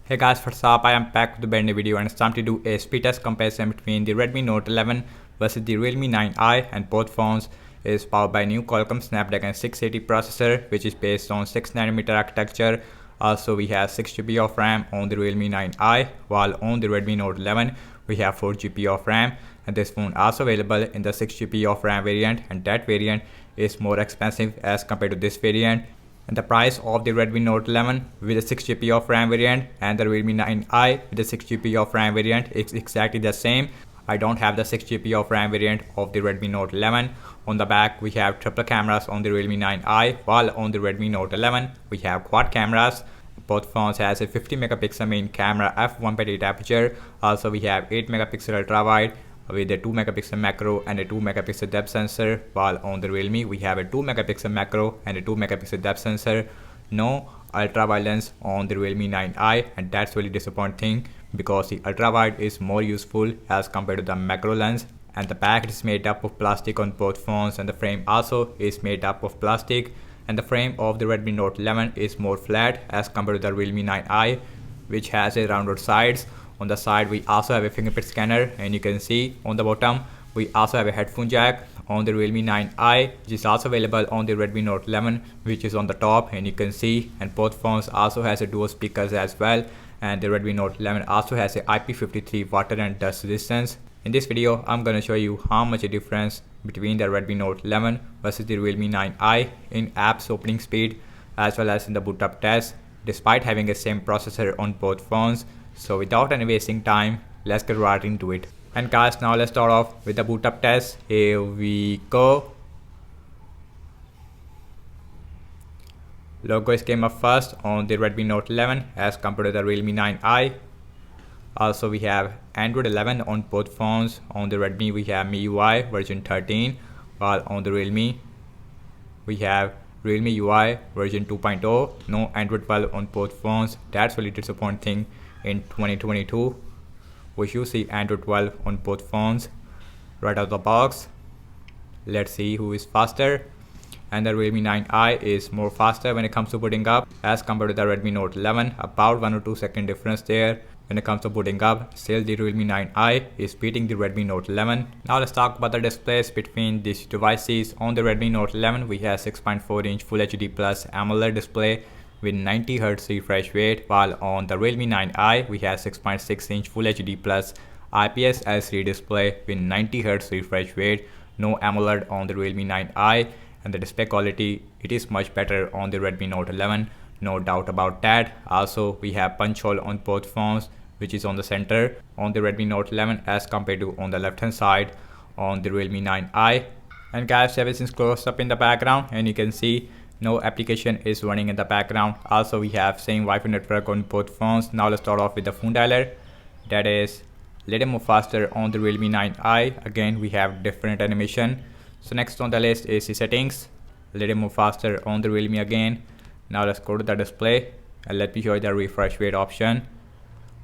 Hey guys, what's up? I am back with a brand new video and it's time to do a speed test comparison between the Redmi Note 11 versus the Realme 9i, and both phones is powered by new Qualcomm Snapdragon 680 processor, which is based on 6nm architecture. Also we have 6GB of RAM on the Realme 9i, while on the Redmi Note 11 we have 4GB of RAM, and this phone also available in the 6GB of RAM variant, and that variant is more expensive as compared to this variant. And the price of the Redmi Note 11 with a 6GB of RAM variant and the Realme 9i with a 6GB of RAM variant is exactly the same. I don't have the 6GB of RAM variant of the Redmi Note 11. On the back we have triple cameras on the Realme 9i, while on the Redmi Note 11 we have quad cameras. Both phones has a 50 megapixel main camera f1.8 aperture. Also we have 8 megapixel ultra wide with a 2 megapixel macro and a 2 megapixel depth sensor, while on the Realme we have a 2 megapixel macro and a 2 megapixel depth sensor. No ultra wide lens on the Realme 9i, and that's really disappointing because the ultra wide is more useful as compared to the macro lens. And the back is made up of plastic on both phones, and the frame also is made up of plastic. And the frame of the Redmi Note 11 is more flat as compared to the Realme 9i, which has a rounded sides. On the side we also have a fingerprint scanner, and you can see on the bottom we also have a headphone jack on the Realme 9i, which is also available on the Redmi Note 11, which is on the top, and you can see. And both phones also has a dual speakers as well, and the Redmi Note 11 also has a IP53 water and dust resistance. In this video I'm gonna show you how much a difference between the Redmi Note 11 versus the Realme 9i in apps opening speed as well as in the boot up test, despite having the same processor on both phones. So without any wasting time, let's get right into it. And guys, now let's start off with the boot up test. Here we go. Logo came up first on the Redmi Note 11 as compared to the Realme 9i. Also we have Android 11 on both phones. On the Redmi we have MIUI version 13, while on the Realme we have Realme UI version 2.0. No Android 12 on both phones. That's really disappointing. In 2022 we should see Android 12 on both phones right out of the box. Let's see who is faster. And the Realme 9i is more faster when it comes to booting up as compared to the Redmi Note 11, about 1 or 2 second difference there when it comes to booting up. Still the Realme 9i is beating the Redmi Note 11. Now let's talk about the displays between these devices. On the Redmi Note 11 we have 6.4 inch Full HD Plus AMOLED display with 90Hz refresh rate, while on the Realme 9i we have 6.6 inch Full HD Plus IPS LCD display with 90Hz refresh rate. No AMOLED on the Realme 9i, and the display quality it is much better on the Redmi Note 11, no doubt about that. Also we have punch hole on both phones, which is on the center on the Redmi Note 11 as compared to on the left hand side on the Realme 9i. And guys, everything is closed up in the background, and you can see no application is running in the background. Also we have same Wi-Fi network on both phones. Now let's start off with the phone dialer. That is little more faster on the Realme 9i. Again we have different animation. So next on the list is the settings, little more faster on the Realme again. Now let's go to the display and let me show you the refresh rate option.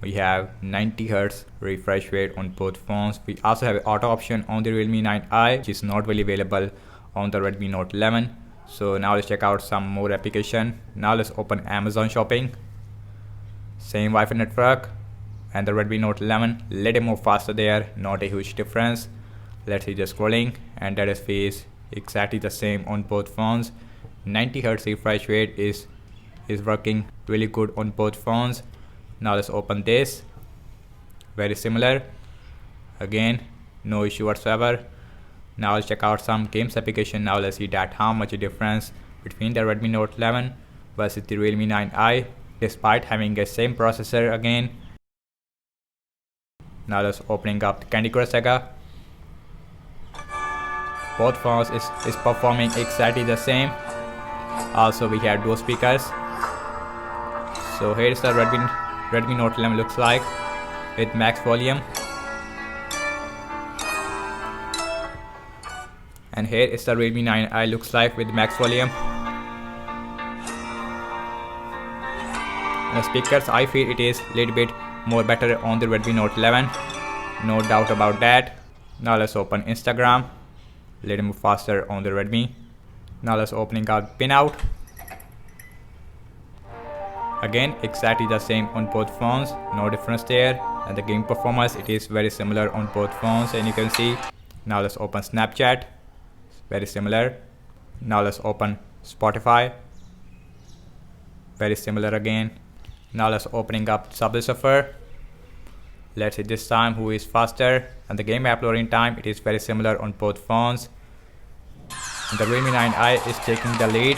We have 90Hz refresh rate on both phones. We also have an auto option on the Realme 9i, which is not really available on the Redmi Note 11. So now let's check out some more application. Now let's open Amazon shopping. Same Wi-Fi network, and the Redmi Note 11 little more faster there, not a huge difference. Let's see the scrolling, and that is exactly the same on both phones. 90Hz refresh rate is working really good on both phones. Now let's open this. Very similar. Again, no issue whatsoever. Now let's check out some games application. Now let's see that how much a difference between the Redmi Note 11 versus the Realme 9i, despite having the same processor again. Now let's opening up the Candy Crush Saga. Both phones is performing exactly the same. Also we have dual speakers. So here is the Redmi Note 11 looks like with max volume. And here is the Realme 9i looks like with max volume. And the speakers, I feel it is a little bit more better on the Redmi Note 11, no doubt about that. Now let's open Instagram, a little more faster on the Redmi. Now let's opening out pinout. Again, exactly the same on both phones, no difference there. And the game performance, it is very similar on both phones, and you can see. Now let's open Snapchat, very similar. Now let's open Spotify, very similar again. Now let's opening up Subway Surfer. Let's see this time who is faster, and the game app loading time, it is very similar on both phones. And the Realme 9i is taking the lead,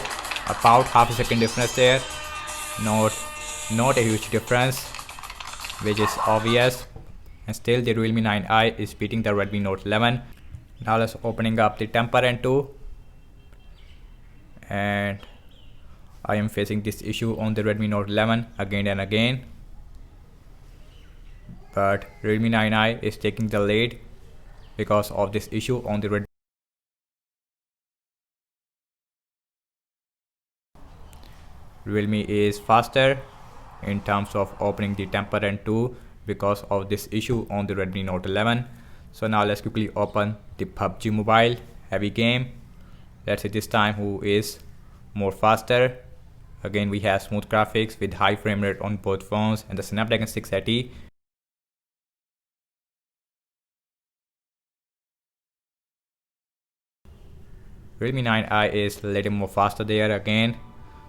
about half a second difference there. Not a huge difference, which is obvious, and still the Realme 9i is beating the Redmi Note 11. Now let's opening up the temper and 2, and I am facing this issue on the Redmi Note 11 again and again, but Realme 9i is taking the lead because of this issue on the Redmi. Realme is faster in terms of opening the temper and 2 because of this issue on the Redmi Note 11. So now let's quickly open the PUBG Mobile heavy game. Let's see this time who is more faster. Again, we have smooth graphics with high frame rate on both phones and the Snapdragon 680. Realme 9i is a little more faster there again.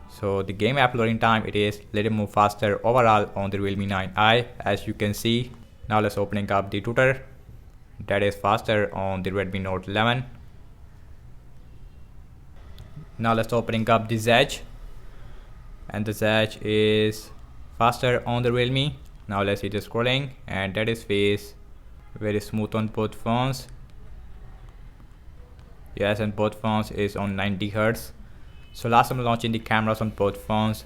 So the game app loading time, it is a little more faster overall on the Realme 9i, as you can see. Now let's opening up the Twitter, that is faster on the Redmi Note 11. Now let's opening up the Zedge, and the Zedge is faster on the Realme. Now let's see the scrolling, and that is face very smooth on both phones. Yes, and both phones is on 90 Hz. So last I'm launching the cameras on both phones,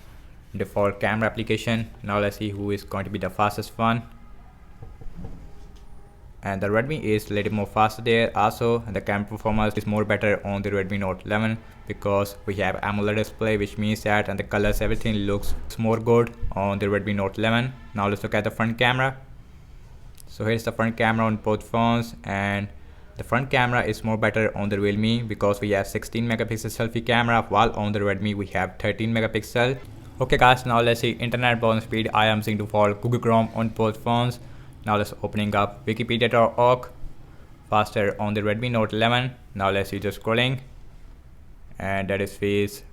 default camera application. Now let's see who is going to be the fastest one. And the Redmi is a little more faster there also, and the camera performance is more better on the Redmi Note 11 because we have AMOLED display, which means that and the colors, everything looks more good on the Redmi Note 11. Now let's look at the front camera. So here's the front camera on both phones, and the front camera is more better on the Realme because we have 16 megapixel selfie camera, while on the Redmi we have 13 megapixel. Okay guys, now let's see internet browsing speed. I am using default Google Chrome on both phones. Now let's opening up wikipedia.org, faster on the Redmi Note 11. Now let's see the scrolling, and that is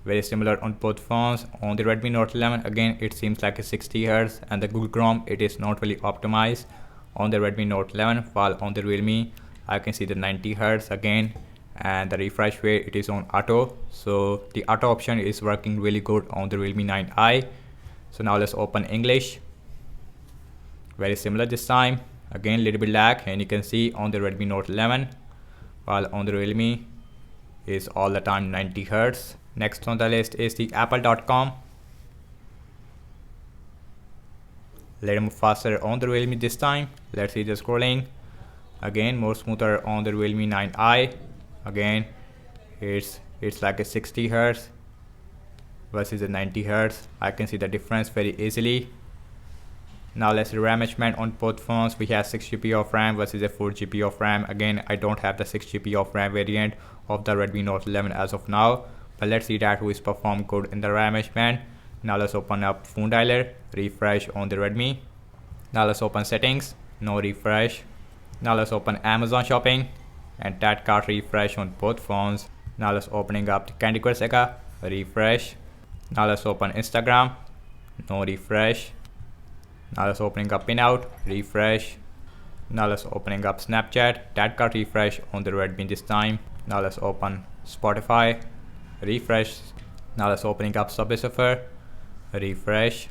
very similar on both phones. On the Redmi Note 11 again, it seems like a 60 Hz, and the Google Chrome, it is not really optimized on the Redmi Note 11, while on the Realme I can see the 90 Hz again, and the refresh rate, it is on auto. So the auto option is working really good on the Realme 9i. So now let's open English, very similar this time. Again, little bit lag, and you can see on the Redmi Note 11, while on the Realme is all the time 90 Hz. Next on the list is the apple.com, little more faster on the Realme this time. Let's see the scrolling. Again, more smoother on the Realme 9i. Again, it's like a 60 Hz versus a 90 Hz. I can see the difference very easily. Now let's see RAM management on both phones. We have 6GB of RAM versus a 4GB of RAM. Again, I don't have the 6GB of RAM variant of the Redmi Note 11 as of now, but let's see that who is perform good in the RAM management. Now let's open up phone dialer, refresh on the Redmi. Now let's open settings, no refresh. Now let's open Amazon shopping, and that cart refresh on both phones. Now let's opening up the Candy Crush Saga, refresh. Now let's open Instagram, no refresh. Now let's opening up Pinout, refresh. Now let's opening up Snapchat, that got refresh on the Redmi this time. Now let's open Spotify, refresh. Now let's opening up Subway Surfer, refresh.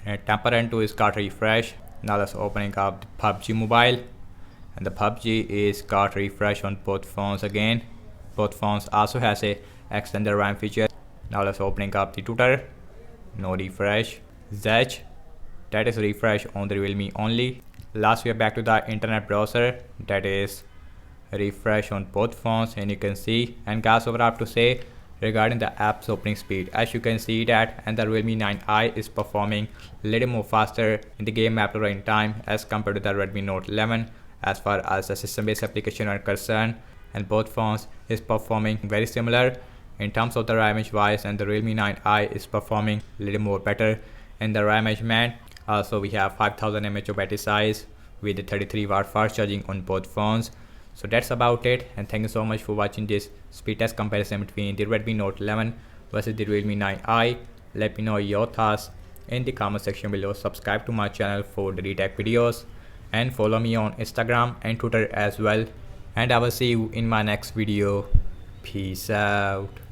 And temper and 2 is got refresh. Now let's opening up the PUBG Mobile, and the PUBG is got refresh on both phones again. Both phones also has a extended RAM feature. Now let's opening up the Twitter, no refresh. Zedge, that is refresh on the Realme only. Last we are back to the internet browser, that is refresh on both phones, and you can see. And guys, what I have to say regarding the app's opening speed, as you can see that, and the Realme 9i is performing a little more faster in the game app loading time as compared to the Redmi Note 11 as far as the system based application are concerned, and both phones is performing very similar In terms of the RAM image wise, and the Realme 9i is performing a little more better in the RAM management. Also we have 5000 mAh of battery size with the 33 watt fast charging on both phones. So that's about it, and thank you so much for watching this speed test comparison between the Redmi Note 11 versus the Realme 9i. Let me know your thoughts in the comment section below. Subscribe to my channel for the tech videos and follow me on Instagram and Twitter as well. And I will see you in my next video. Peace out.